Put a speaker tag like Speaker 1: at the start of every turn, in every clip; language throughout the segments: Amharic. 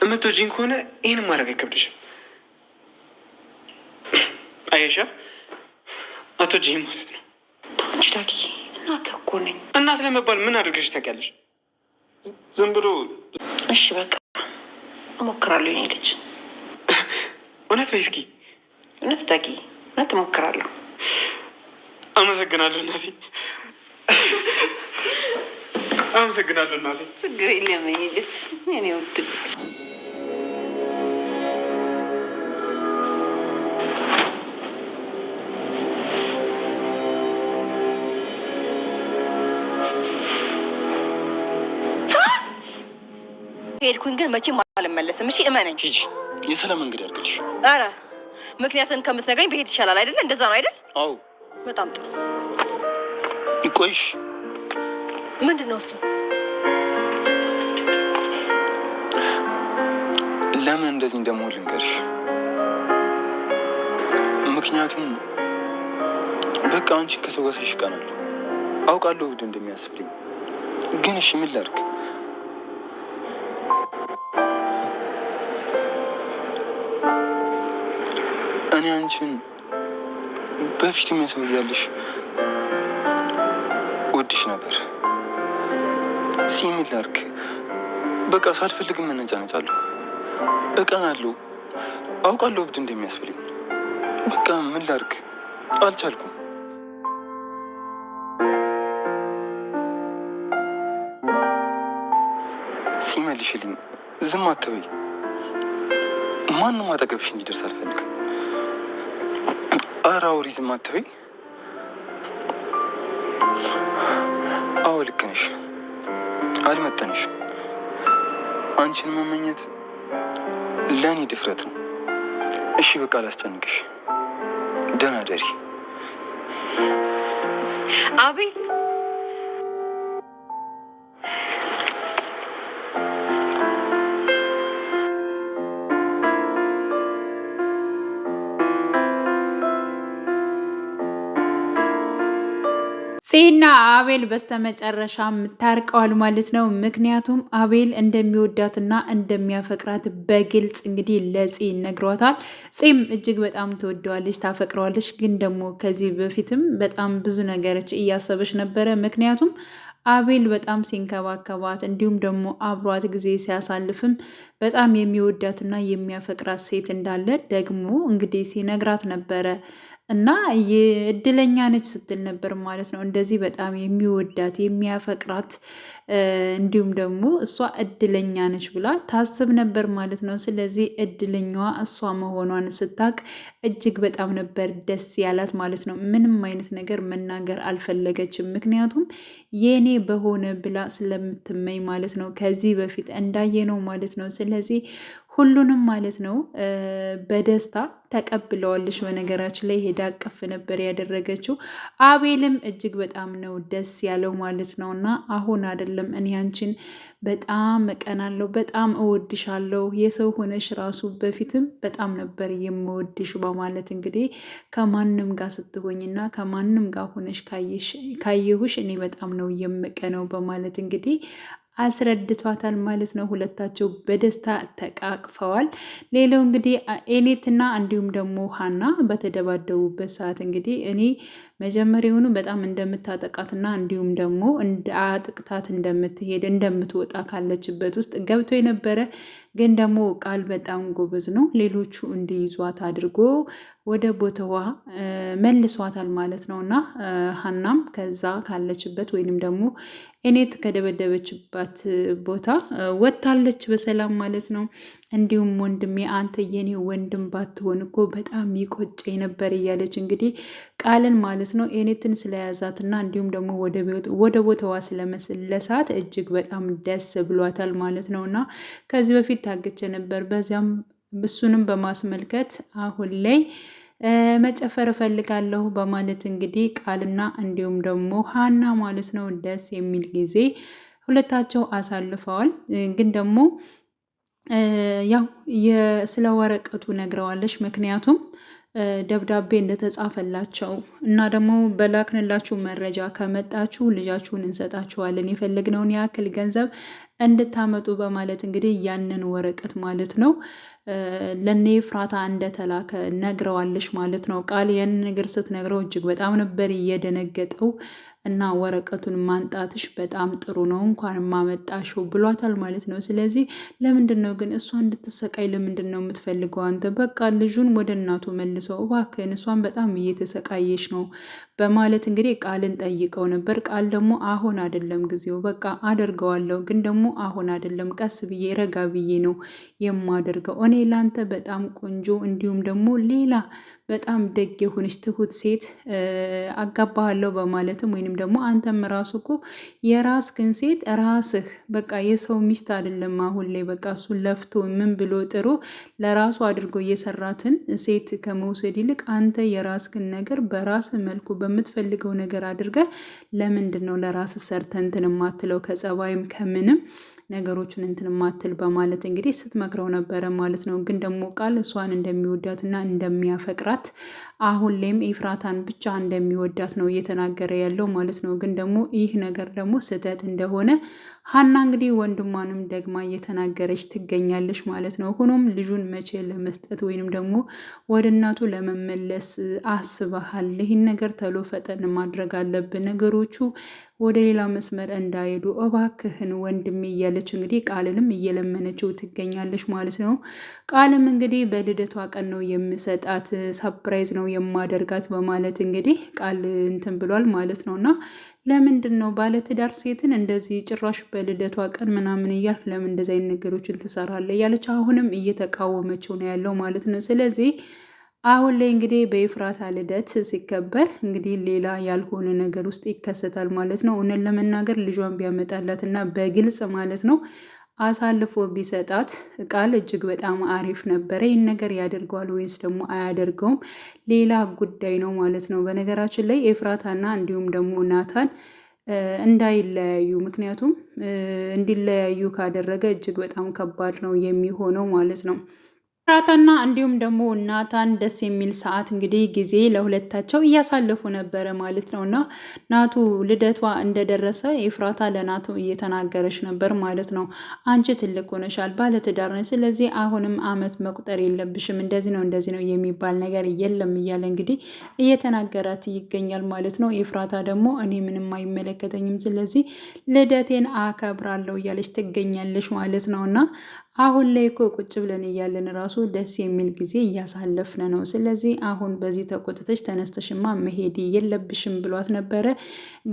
Speaker 1: የምትወጂኝ ከሆነ ይህን ማድረግ አይከብድሽም። አየሻ አትወጂኝ ማለት ነው።
Speaker 2: አንቺ ዳጊ እናት እኮ ነኝ።
Speaker 1: እናት ለመባል ምን አድርገሽ ታውቂያለሽ? ዝም ብሎ
Speaker 2: እሺ በቃ እሞክራለሁ። የኔ ልጅ
Speaker 1: እውነት በይ እስኪ።
Speaker 2: እውነት ዳጊ፣ እውነት እሞክራለሁ።
Speaker 1: አመሰግናለሁ እናቴ። አመሰግናለሁ እናቴ።
Speaker 2: ችግር የለም የኔ ልጅ፣ የኔ ውድ ልጅ። ሄድኩኝ ግን መቼም አልመለስም። እሺ እመነኝ።
Speaker 1: ሂጂ፣ የሰላም መንገድ ያድርግልሽ።
Speaker 2: አረ ምክንያቱም ከምትነግረኝ በሄድ ይሻላል አይደለ? እንደዛ ነው አይደል?
Speaker 1: አዎ።
Speaker 2: በጣም ጥሩ።
Speaker 1: ይቆይሽ።
Speaker 2: ምንድን ነው እሱ?
Speaker 1: ለምን እንደዚህ እንደምሆን ልንገርሽ። ምክንያቱም በቃ አንቺን ከሰው ጋር ሳይሽ እቀናለሁ። አውቃለሁ ውድ እንደሚያስብልኝ፣ ግን እሺ ምን ላድርግ? እኔ አንቺን በፊት የሚያሰውያለሽ ወድሽ ነበር። ምን ላድርግ? በቃ ሳልፈልግም እነጫነጫለሁ፣ እቀናለሁ። አውቃለሁ እብድ እንደሚያስብልኝ፣ በቃ ምን ላድርግ? አልቻልኩም። ሲመልሽልኝ ዝም አትበይ። ማንም አጠገብሽ እንዲደርስ አልፈልግም። ኧረ አውሪ፣ ዝም አትበይ። አዎ ልክ ነሽ፣ አልመጠንሽም። አንቺን መመኘት ለእኔ ድፍረት ነው። እሺ በቃ ላስጨንቅሽ። ደህና ደሪ
Speaker 2: አቤል።
Speaker 3: ፂና አቤል በስተመጨረሻም ታርቀዋል ማለት ነው። ምክንያቱም አቤል እንደሚወዳትና እንደሚያፈቅራት በግልጽ እንግዲህ ለፂ ነግሯታል። ፂም እጅግ በጣም ትወደዋለች፣ ታፈቅረዋለች። ግን ደግሞ ከዚህ በፊትም በጣም ብዙ ነገሮች እያሰበች ነበረ። ምክንያቱም አቤል በጣም ሲንከባከባት እንዲሁም ደግሞ አብሯት ጊዜ ሲያሳልፍም በጣም የሚወዳትና የሚያፈቅራት ሴት እንዳለ ደግሞ እንግዲህ ሲነግራት ነበረ እና እድለኛ ነች ስትል ነበር ማለት ነው። እንደዚህ በጣም የሚወዳት የሚያፈቅራት እንዲሁም ደግሞ እሷ እድለኛ ነች ብላ ታስብ ነበር ማለት ነው። ስለዚህ እድለኛዋ እሷ መሆኗን ስታቅ እጅግ በጣም ነበር ደስ ያላት ማለት ነው። ምንም አይነት ነገር መናገር አልፈለገችም። ምክንያቱም የኔ በሆነ ብላ ስለምትመኝ ማለት ነው። ከዚህ በፊት እንዳየነው ማለት ነው። ስለዚህ ሁሉንም ማለት ነው በደስታ ተቀብለዋለች። በነገራችን ላይ ሄዳ አቀፍ ነበር ያደረገችው። አቤልም እጅግ በጣም ነው ደስ ያለው ማለት ነው። እና አሁን አይደለም እኔ አንቺን በጣም እቀናለሁ፣ በጣም እወድሻለሁ፣ የሰው ሆነሽ ራሱ በፊትም በጣም ነበር የምወድሽ በማለት እንግዲህ ከማንም ጋር ስትሆኝና ከማንም ጋር ሆነሽ ካየሁሽ እኔ በጣም ነው የምቀነው በማለት እንግዲህ አስረድቷታል ማለት ነው። ሁለታቸው በደስታ ተቃቅፈዋል። ሌላው እንግዲህ ኤኔትና እንዲሁም ደግሞ ሀና በተደባደቡበት ሰዓት እንግዲህ እኔ መጀመሪያውኑ በጣም እንደምታጠቃትና እንዲሁም ደግሞ አጥቅታት እንደምትሄድ እንደምትወጣ ካለችበት ውስጥ ገብቶ የነበረ ግን ደግሞ ቃል በጣም ጎበዝ ነው። ሌሎቹ እንዲይዟት አድርጎ ወደ ቦታዋ መልሷታል ማለት ነው። እና ሀናም ከዛ ካለችበት ወይንም ደግሞ ኤኔት ከደበደበችባት ቦታ ወጥታለች በሰላም ማለት ነው። እንዲሁም ወንድሜ አንተ የኔ ወንድም ባትሆን እኮ በጣም ይቆጨኝ ነበር እያለች እንግዲህ ቃልን ማለት ነው ኤኔትን ስለያዛትና እንዲሁም ደግሞ ወደ ቦታዋ ስለመለሳት እጅግ በጣም ደስ ብሏታል ማለት ነው። እና ከዚህ በፊት ታገቸ ነበር። በዚያም እሱንም በማስመልከት አሁን ላይ መጨፈር እፈልጋለሁ በማለት እንግዲህ ቃልና እንዲሁም ደግሞ ሀና ማለት ነው ደስ የሚል ጊዜ ሁለታቸው አሳልፈዋል። ግን ደግሞ ያው ስለ ወረቀቱ ነግረዋለች። ምክንያቱም ደብዳቤ እንደተጻፈላቸው እና ደግሞ በላክንላችሁ መረጃ ከመጣችሁ ልጃችሁን እንሰጣችኋለን የፈለግነውን ያክል ገንዘብ እንድታመጡ በማለት እንግዲህ ያንን ወረቀት ማለት ነው ለኔ ፍራታ እንደተላከ ነግረዋለች ማለት ነው። ቃል ያንን ነገር ስትነግረው እጅግ በጣም ነበር እየደነገጠው እና ወረቀቱን ማንጣትሽ በጣም ጥሩ ነው እንኳን ማመጣሽው ብሏታል ማለት ነው። ስለዚህ ለምንድን ነው ግን እሷ እንድትሰቃይ ለምንድን ነው የምትፈልገው አንተ? በቃ ልጁን ወደ እናቱ መልሰው እባክህን፣ እሷን በጣም እየተሰቃየች ነው በማለት እንግዲህ ቃልን ጠይቀው ነበር። ቃል ደግሞ አሁን አይደለም ጊዜው፣ በቃ አደርገዋለሁ ግን ደግሞ አሁን አይደለም፣ ቀስ ብዬ ረጋ ብዬ ነው የማደርገው። እኔ ላንተ በጣም ቆንጆ እንዲሁም ደግሞ ሌላ በጣም ደግ የሆነች ትሁት ሴት አጋባሃለሁ በማለትም ወይንም ደግሞ አንተም ራሱ እኮ የራስህን ሴት ራስህ በቃ የሰው ሚስት አይደለም አሁን ላይ በቃ እሱ ለፍቶ ምን ብሎ ጥሩ ለራሱ አድርጎ እየሰራትን ሴት ከመውሰድ ይልቅ አንተ የራስህን ነገር በራስህ መልኩ በምትፈልገው ነገር አድርገህ ለምንድን ነው ለራስህ ሰርተህ እንትን የማትለው ከጸባይም ከምንም ነገሮችን እንትን ማትል በማለት እንግዲህ ስትመክረው ነበረ ማለት ነው። ግን ደግሞ ቃል እሷን እንደሚወዳትና እንደሚያፈቅራት አሁን ላይም ኤፍራታን ብቻ እንደሚወዳት ነው እየተናገረ ያለው ማለት ነው። ግን ደግሞ ይህ ነገር ደግሞ ስህተት እንደሆነ ሀና እንግዲህ ወንድሟንም ደግማ እየተናገረች ትገኛለች ማለት ነው። ሆኖም ልጁን መቼ ለመስጠት ወይንም ደግሞ ወደ እናቱ ለመመለስ አስበሃል? ይህን ነገር ተሎ ፈጠን ማድረግ አለብን፣ ነገሮቹ ወደ ሌላ መስመር እንዳይሄዱ እባክህን ወንድሜ እያለች እንግዲህ ቃልንም እየለመነችው ትገኛለች ማለት ነው። ቃልም እንግዲህ በልደቷ ቀን ነው የምሰጣት፣ ሰፕራይዝ ነው የማደርጋት በማለት እንግዲህ ቃል እንትን ብሏል ማለት ነው። እና ለምንድን ነው ባለትዳር ሴትን እንደዚህ ጭራሽ በልደቷ ቀን ምናምን እያልክ ለምን እንደዚህ አይነት ነገሮችን ትሰራለህ? እያለች አሁንም እየተቃወመችው ነው ያለው ማለት ነው። ስለዚህ አሁን ላይ እንግዲህ በኤፍራታ ልደት ሲከበር እንግዲህ ሌላ ያልሆነ ነገር ውስጥ ይከሰታል ማለት ነው። እውነት ለመናገር ልጇን ቢያመጣላት እና በግልጽ ማለት ነው አሳልፎ ቢሰጣት ቃል እጅግ በጣም አሪፍ ነበረ። ይህን ነገር ያደርገዋል ወይስ ደግሞ አያደርገውም ሌላ ጉዳይ ነው ማለት ነው። በነገራችን ላይ ኤፍራታና እንዲሁም ደግሞ ናታን እንዳይለያዩ፣ ምክንያቱም እንዲለያዩ ካደረገ እጅግ በጣም ከባድ ነው የሚሆነው ማለት ነው። ኤፍራታና እንዲሁም ደግሞ ናታን ደስ የሚል ሰዓት እንግዲህ ጊዜ ለሁለታቸው እያሳለፉ ነበረ ማለት ነው። እና ናቱ ልደቷ እንደደረሰ ኤፍራታ ለናቱ እየተናገረች ነበር ማለት ነው። አንቺ ትልቅ ሆነሻል፣ ባለትዳር ነሽ፣ ስለዚህ አሁንም አመት መቁጠር የለብሽም፣ እንደዚህ ነው የሚባል ነገር የለም እያለ እንግዲህ እየተናገራት ይገኛል ማለት ነው። ኤፍራታ ደግሞ እኔ ምንም አይመለከተኝም፣ ስለዚህ ልደቴን አከብራለሁ እያለች ትገኛለች ማለት ነው። እና አሁን ላይ እኮ ቁጭ ብለን እያለን ራሱ ደስ የሚል ጊዜ እያሳለፍን ነው። ስለዚህ አሁን በዚህ ተቆጥተሽ ተነስተሽማ መሄድ የለብሽም ብሏት ነበረ።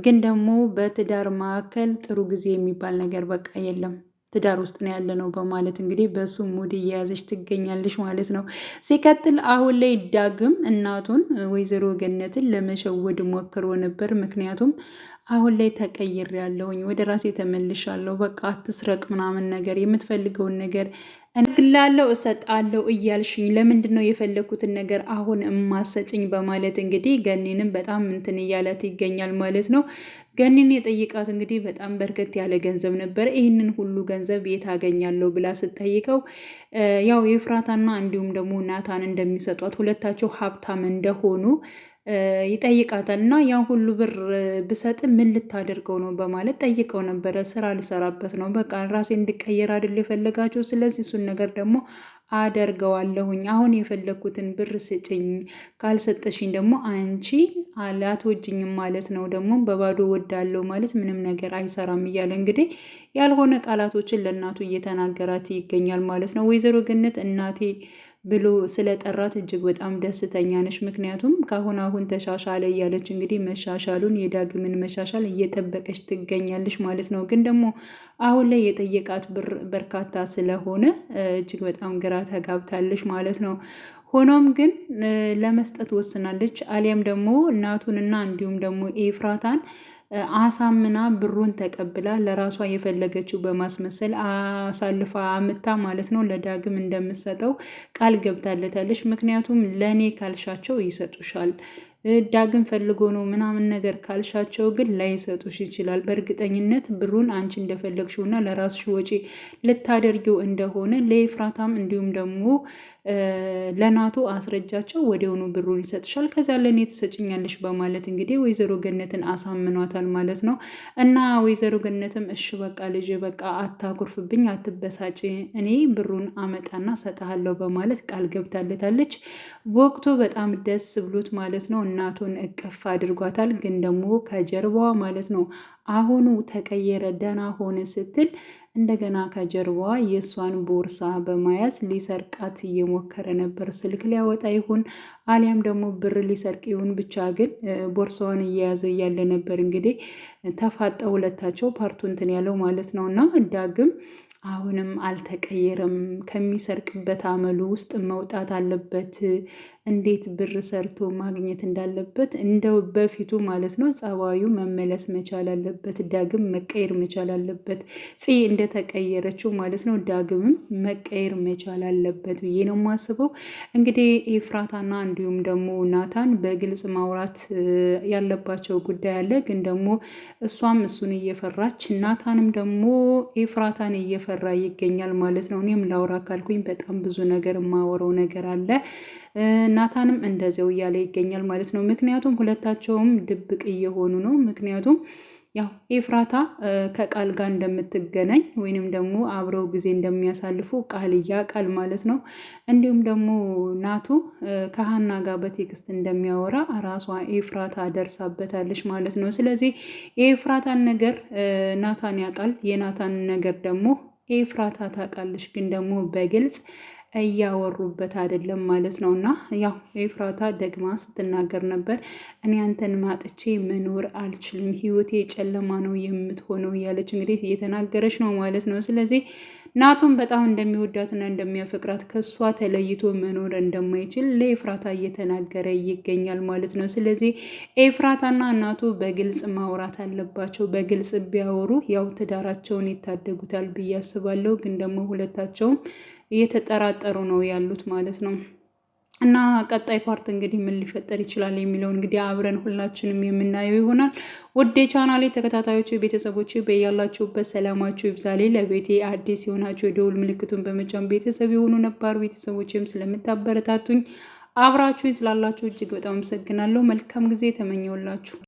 Speaker 3: ግን ደግሞ በትዳር መካከል ጥሩ ጊዜ የሚባል ነገር በቃ የለም፣ ትዳር ውስጥ ነው ያለ ነው በማለት እንግዲህ በሱ ሙድ እየያዘች ትገኛለች ማለት ነው። ሲቀጥል አሁን ላይ ዳግም እናቱን ወይዘሮ ገነትን ለመሸወድ ሞክሮ ነበር። ምክንያቱም አሁን ላይ ተቀይር ያለውኝ ወደ ራሴ ተመልሻለሁ፣ በቃ አትስረቅ ምናምን ነገር የምትፈልገውን ነገር እንግላለው እሰጣለሁ እያልሽኝ ለምንድን ነው የፈለግኩትን ነገር አሁን እማሰጭኝ? በማለት እንግዲህ ገኒንም በጣም እንትን እያላት ይገኛል ማለት ነው። ገኒን የጠይቃት እንግዲህ በጣም በርከት ያለ ገንዘብ ነበር። ይህንን ሁሉ ገንዘብ የት አገኛለሁ ብላ ስትጠይቀው ያው የፍራታና እንዲሁም ደግሞ ናታን እንደሚሰጧት ሁለታቸው ሀብታም እንደሆኑ ይጠይቃታል። እና ያን ሁሉ ብር ብሰጥ ምን ልታደርገው ነው በማለት ጠይቀው ነበረ። ስራ ልሰራበት ነው፣ በቃ ራሴ እንድቀየር አይደል የፈለጋቸው፣ ስለዚህ እሱን ነገር ደግሞ አደርገዋለሁኝ። አሁን የፈለግኩትን ብር ስጭኝ፣ ካልሰጠሽኝ ደግሞ አንቺ አትወጂኝም ማለት ነው፣ ደግሞ በባዶ ወዳለው ማለት ምንም ነገር አይሰራም እያለ እንግዲህ ያልሆነ ቃላቶችን ለእናቱ እየተናገራት ይገኛል ማለት ነው። ወይዘሮ ገነት እናቴ ብሎ ስለጠራት እጅግ በጣም ደስተኛ ነች። ምክንያቱም ከአሁን አሁን ተሻሻለ እያለች እንግዲህ መሻሻሉን የዳግምን መሻሻል እየጠበቀች ትገኛለች ማለት ነው። ግን ደግሞ አሁን ላይ የጠየቃት ብር በርካታ ስለሆነ እጅግ በጣም ግራ ተጋብታለች ማለት ነው። ሆኖም ግን ለመስጠት ወስናለች። አሊያም ደግሞ እናቱንና እንዲሁም ደግሞ ኤፍራታን አሳምና ብሩን ተቀብላ ለራሷ የፈለገችው በማስመሰል አሳልፋ አምታ ማለት ነው ለዳግም እንደምትሰጠው ቃል ገብታለታለች። ምክንያቱም ለእኔ ካልሻቸው ይሰጡሻል፣ ዳግም ፈልጎ ነው ምናምን ነገር ካልሻቸው ግን ላይሰጡሽ ይችላል። በእርግጠኝነት ብሩን አንቺ እንደፈለግሽውና ለራስሽ ወጪ ልታደርጊው እንደሆነ ለኤፍራታም እንዲሁም ደግሞ ለናቱ አስረጃቸው፣ ወዲያውኑ ብሩን ይሰጥሻል፣ ከዛ ለእኔ ትሰጭኛለሽ በማለት እንግዲህ ወይዘሮ ገነትን አሳምኗታል ማለት ነው። እና ወይዘሮ ገነትም እሺ በቃ ልጅ በቃ አታኩርፍብኝ፣ አትበሳጭ፣ እኔ ብሩን አመጣና ሰጠሃለሁ በማለት ቃል ገብታለታለች። ወቅቱ በጣም ደስ ብሎት ማለት ነው እናቱን እቅፍ አድርጓታል። ግን ደግሞ ከጀርባዋ ማለት ነው አሁኑ ተቀየረ ደህና ሆነ ስትል እንደገና ከጀርባዋ የእሷን ቦርሳ በመያዝ ሊሰርቃት እየሞከረ ነበር። ስልክ ሊያወጣ ይሁን አሊያም ደግሞ ብር ሊሰርቅ ይሁን ብቻ ግን ቦርሳዋን እየያዘ እያለ ነበር እንግዲህ ተፋጠው ሁለታቸው ፓርቱ እንትን ያለው ማለት ነው። እና ዳግም አሁንም አልተቀየረም። ከሚሰርቅበት አመሉ ውስጥ መውጣት አለበት። እንዴት ብር ሰርቶ ማግኘት እንዳለበት እንደው በፊቱ ማለት ነው ጸባዩ መመለስ መቻል አለበት። ዳግም መቀየር መቻል አለበት። ጽ እንደተቀየረችው ማለት ነው ዳግምም መቀየር መቻል አለበት ብዬ ነው የማስበው። እንግዲህ ኤፍራታና እንዲሁም ደግሞ ናታን በግልጽ ማውራት ያለባቸው ጉዳይ አለ። ግን ደግሞ እሷም እሱን እየፈራች ናታንም ደግሞ ኤፍራታን እየፈራ ይገኛል ማለት ነው። እኔም ላውራ ካልኩኝ በጣም ብዙ ነገር የማወራው ነገር አለ። ናታንም እንደዚያው እያለ ይገኛል ማለት ነው። ምክንያቱም ሁለታቸውም ድብቅ እየሆኑ ነው። ምክንያቱም ያው ኤፍራታ ከቃል ጋር እንደምትገናኝ ወይንም ደግሞ አብረው ጊዜ እንደሚያሳልፉ ቃል እያቃል ማለት ነው። እንዲሁም ደግሞ ናቱ ከሀና ጋር በቴክስት እንደሚያወራ ራሷ ኤፍራታ ደርሳበታለች ማለት ነው። ስለዚህ የኤፍራታን ነገር ናታን ያውቃል፣ የናታን ነገር ደግሞ ኤፍራታ ታውቃለች። ግን ደግሞ በግልጽ እያወሩበት አይደለም ማለት ነው። እና ያው ኤፍራታ ደግማ ስትናገር ነበር፣ እኔ አንተን ማጥቼ መኖር አልችልም፣ ህይወቴ ጨለማ ነው የምትሆነው እያለች እንግዲህ እየተናገረች ነው ማለት ነው። ስለዚህ ናቱን በጣም እንደሚወዳትና እንደሚያፈቅራት ከሷ ተለይቶ መኖር እንደማይችል ለኤፍራታ እየተናገረ ይገኛል ማለት ነው። ስለዚህ ኤፍራታና እናቱ በግልጽ ማውራት አለባቸው። በግልጽ ቢያወሩ ያው ትዳራቸውን ይታደጉታል ብዬ አስባለሁ። ግን ደግሞ ሁለታቸውም እየተጠራጠሩ ነው ያሉት ማለት ነው። እና ቀጣይ ፓርት እንግዲህ ምን ሊፈጠር ይችላል የሚለው እንግዲህ አብረን ሁላችንም የምናየው ይሆናል። ውድ የቻናሌ ተከታታዮች ቤተሰቦች በያላችሁበት ሰላማችሁ ይብዛሌ። ለቤቴ አዲስ የሆናችሁ የደውል ምልክቱን በመጫን ቤተሰብ የሆኑ ነባር ቤተሰቦችም ስለምታበረታቱኝ አብራችሁኝ ስላላችሁ እጅግ በጣም አመሰግናለሁ። መልካም ጊዜ ተመኘውላችሁ።